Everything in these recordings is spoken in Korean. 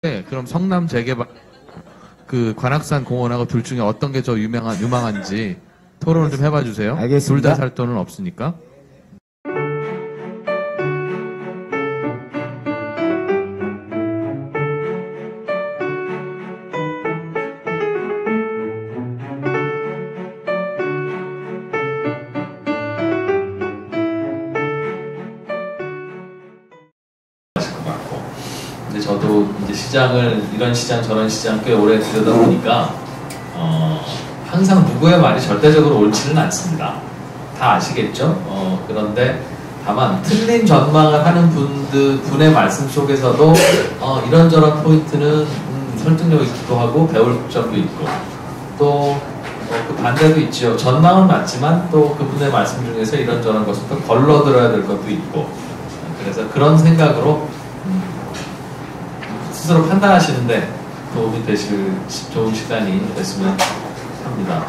네, 그럼 성남 재개발 그 관악산 공원하고 둘 중에 어떤 게 더 유망한지 토론을 좀 해봐 주세요. 둘 알겠습니다. 다 살 돈은 없으니까. 근데 저도 이제 시장을 이런 시장 저런 시장 꽤 오래 들여다보니까 항상 누구의 말이 절대적으로 옳지는 않습니다. 다 아시겠죠? 그런데 다만 틀린 전망을 하는 분의 말씀 속에서도 이런저런 포인트는 설득력 있기도 하고 배울 점도 있고 또 그 반대도 있죠. 전망은 맞지만 또 그분의 말씀 중에서 이런저런 것을 또 걸러들어야 될 것도 있고 그래서 그런 생각으로 스스로 판단하시는데 도움이 되실 좋은 시간이 됐으면 합니다.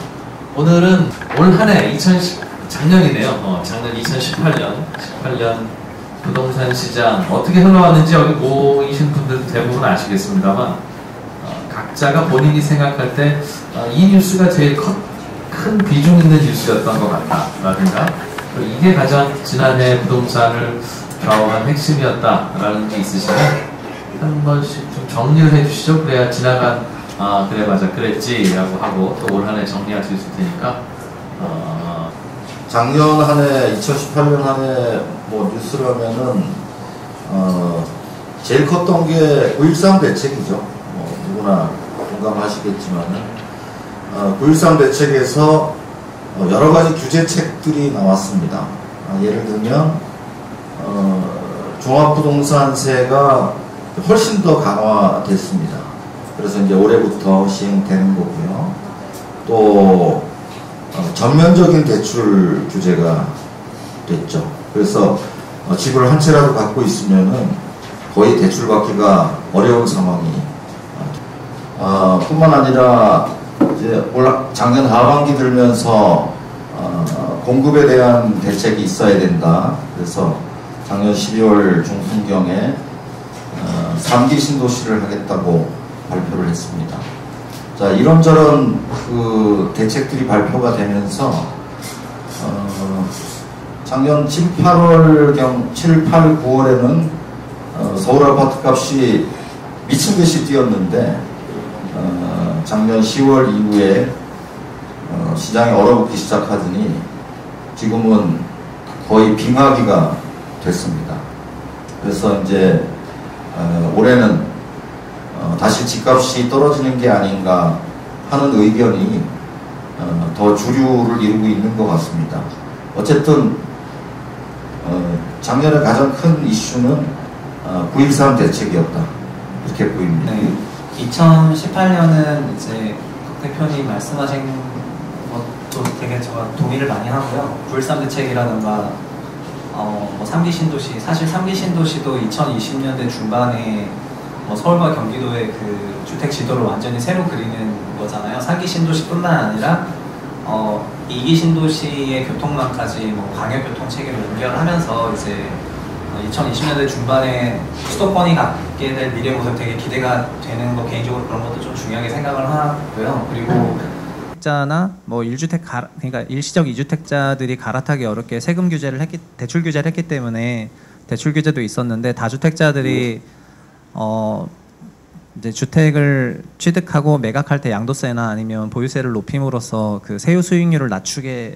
오늘은 올 한 해 작년이네요. 작년 18년 부동산 시장 어떻게 흘러왔는지 여기 모이신 분들도 대부분 아시겠습니다만 각자가 본인이 생각할 때 이 뉴스가 제일 큰 비중 있는 뉴스였던 것 같다라든가 이게 가장 지난해 부동산을 좌우한 핵심이었다라는 게 있으시면 한 번씩 좀 정리를 해주시죠. 그래야 지나간 그래 맞아 그랬지 라고 하고 또 올 한 해 정리할 수 있을 테니까 작년 한 해, 2018년 한 해 뭐 뉴스라면은 제일 컸던 게 9.13 대책이죠. 누구나 공감하시겠지만은 9.13 대책에서 여러 가지 규제책들이 나왔습니다. 예를 들면 종합부동산세가 훨씬 더 강화됐습니다. 그래서 이제 올해부터 시행되는 거고요. 또 전면적인 대출 규제가 됐죠. 그래서 집을 한 채라도 갖고 있으면은 거의 대출 받기가 어려운 상황이 뿐만 아니라 이제 작년 하반기 들면서 공급에 대한 대책이 있어야 된다. 그래서 작년 12월 중순경에 3기 신도시를 하겠다고 발표를 했습니다. 자, 이런저런 그 대책들이 발표가 되면서 작년 7, 8, 9월에는 서울 아파트 값이 미친 듯이 뛰었는데 작년 10월 이후에 시장이 얼어붙기 시작하더니 지금은 거의 빙하기가 됐습니다. 그래서 이제 올해는 다시 집값이 떨어지는 게 아닌가 하는 의견이 더 주류를 이루고 있는 것 같습니다. 어쨌든 작년에 가장 큰 이슈는 9.13 대책이었다 이렇게 보입니다. 네, 2018년은 이제 박 대표님 말씀하신 것도 되게 제가 동의를 많이 하고요. 9.13 대책이라든가 뭐 3기 신도시, 사실 3기 신도시도 2020년대 중반에 서울과 경기도의 그 주택 지도를 완전히 새로 그리는 거잖아요. 4기 신도시뿐만 아니라 2기 신도시의 교통망까지 뭐 광역교통 체계로 연결하면서 이제 2020년대 중반에 수도권이 갖게 될 미래 모습 되게 기대가 되는 거 개인적으로 그런 것도 좀 중요하게 생각을 하고요. 그리고 자나 뭐 1주택 그러니까 일시적 2주택자들이 갈아타기 어렵게 세금 규제를 대출 규제를 했기 때문에 대출 규제도 있었는데 다주택자들이 이제 주택을 취득하고 매각할 때 양도세나 아니면 보유세를 높임으로써 그 세후 수익률을 낮추게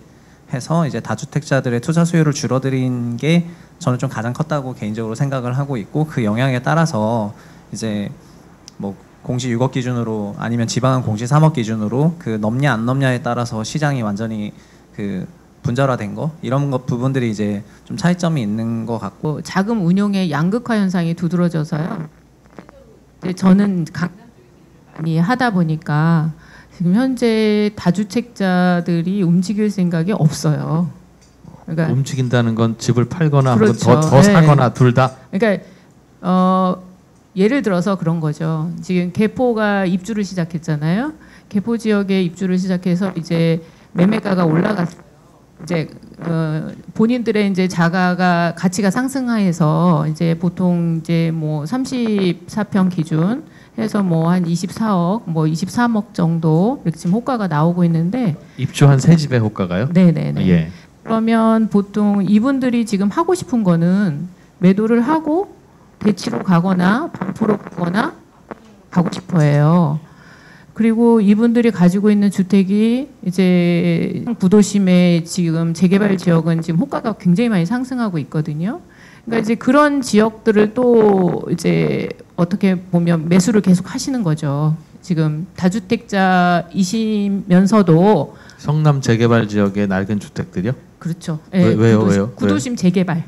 해서 이제 다주택자들의 투자 수요를 줄어들인 게 저는 좀 가장 컸다고 개인적으로 생각을 하고 있고 그 영향에 따라서 이제 뭐 공시 6억 기준으로 아니면 지방은 공시 3억 기준으로 그 넘냐 안 넘냐에 따라서 시장이 완전히 그 분절화된 거 이런 것 부분들이 이제 좀 차이점이 있는 것 같고 자금 운용의 양극화 현상이 두드러져서요. 저는 강남이 하다 보니까 지금 현재 다주택자들이 움직일 생각이 없어요. 그러니까 움직인다는 건 집을 팔거나 그렇죠. 더 사거나 둘 다. 그러니까 예를 들어서 그런 거죠. 지금 개포가 입주를 시작했잖아요. 개포 지역에 입주를 시작해서 이제 매매가가 올라갔어요. 이제 본인들의 이제 자가가 가치가 상승하여서 이제 보통 이제 뭐 34평 기준 해서 뭐 한 24억, 뭐 23억 정도 맥심 호가가 나오고 있는데 입주한 새 집의 호가가요? 네네네. 예. 그러면 보통 이분들이 지금 하고 싶은 거는 매도를 하고 대치로 가거나 반포로 가거나 가고 싶어해요. 그리고 이분들이 가지고 있는 주택이 이제 구도심의 지금 재개발 지역은 지금 호가가 굉장히 많이 상승하고 있거든요. 그러니까 이제 그런 지역들을 또 이제 어떻게 보면 매수를 계속 하시는 거죠. 지금 다주택자이시면서도 성남 재개발 지역의 낡은 주택들이요? 그렇죠. 왜요? 구도심 재개발.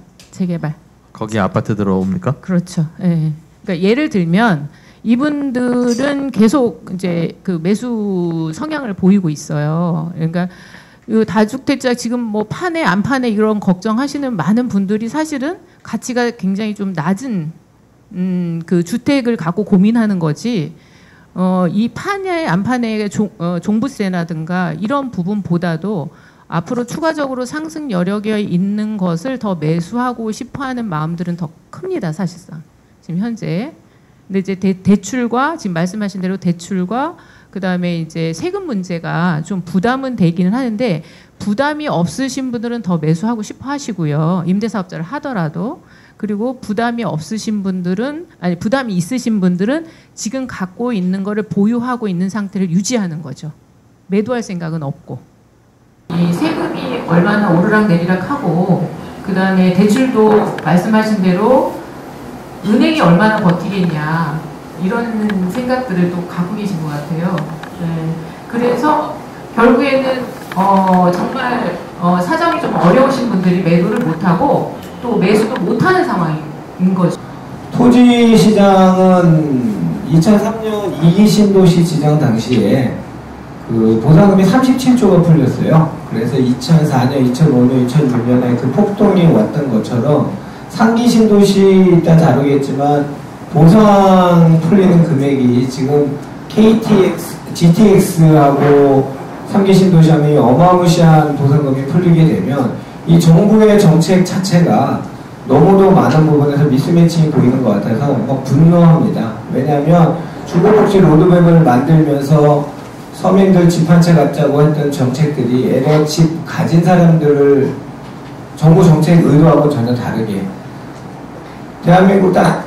거기 아파트 들어옵니까? 그렇죠. 예. 그러니까 예를 들면 이분들은 계속 이제 그 매수 성향을 보이고 있어요. 그러니까 이 다주택자 지금 뭐 파네 안 파네 이런 걱정하시는 많은 분들이 사실은 가치가 굉장히 좀 낮은 그 주택을 갖고 고민하는 거지. 이 파네 안 파네의 종부세라든가 이런 부분보다도 앞으로 추가적으로 상승 여력에 있는 것을 더 매수하고 싶어하는 마음들은 더 큽니다, 사실상 지금 현재. 근데 이제 대출과 지금 말씀하신 대로 대출과 그 다음에 이제 세금 문제가 좀 부담은 되기는 하는데 부담이 없으신 분들은 더 매수하고 싶어 하시고요. 임대사업자를 하더라도. 그리고 부담이 없으신 분들은 아니 부담이 있으신 분들은 지금 갖고 있는 거를 보유하고 있는 상태를 유지하는 거죠. 매도할 생각은 없고. 이 세금이 얼마나 오르락내리락하고 그 다음에 대출도 말씀하신 대로 은행이 얼마나 버티겠냐 이런 생각들을 또 갖고 계신 것 같아요. 네. 그래서 결국에는 정말 사정이 좀 어려우신 분들이 매도를 못하고 또 매수도 못하는 상황인 거죠. 토지 시장은 2003년 2기 신도시 지정 당시에 그 보상금이 37조가 풀렸어요. 그래서 2004년, 2005년, 2006년에 그 폭동이 왔던 것처럼 3기 신도시 이따 다루겠지만 보상 풀리는 금액이 지금 KTX, GTX하고 3기 신도시 하면 어마무시한 보상금이 풀리게 되면 이 정부의 정책 자체가 너무도 많은 부분에서 미스매칭이 보이는 것 같아서 분노합니다. 왜냐하면 주거복지 로드맵을 만들면서 서민들 집 한 채 갖자고 했던 정책들이 애가 집 가진 사람들을 정부 정책 의도하고 전혀 다르게 대한민국 딱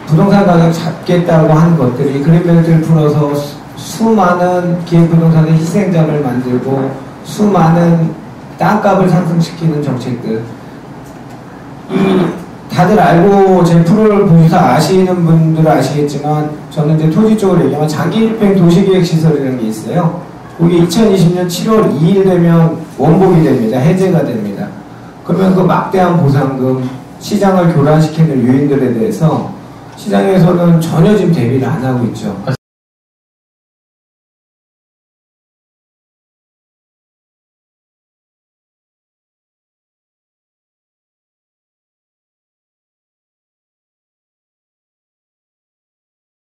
부동산 가격 잡겠다고 한 것들이 그린벨트를 풀어서 수많은 기획부동산의 희생자를 만들고 수많은 땅값을 상승시키는 정책들 이 다들 알고 제 프로를 보셔서 아시는 분들은 아시겠지만 저는 이제 토지 쪽으로 얘기하면 장기집행 도시계획시설이라는 게 있어요. 그게 2020년 7월 2일 되면 원복이 됩니다. 해제가 됩니다. 그러면 그 막대한 보상금 시장을 교란시키는 요인들에 대해서 시장에서는 전혀 지금 대비를 안 하고 있죠.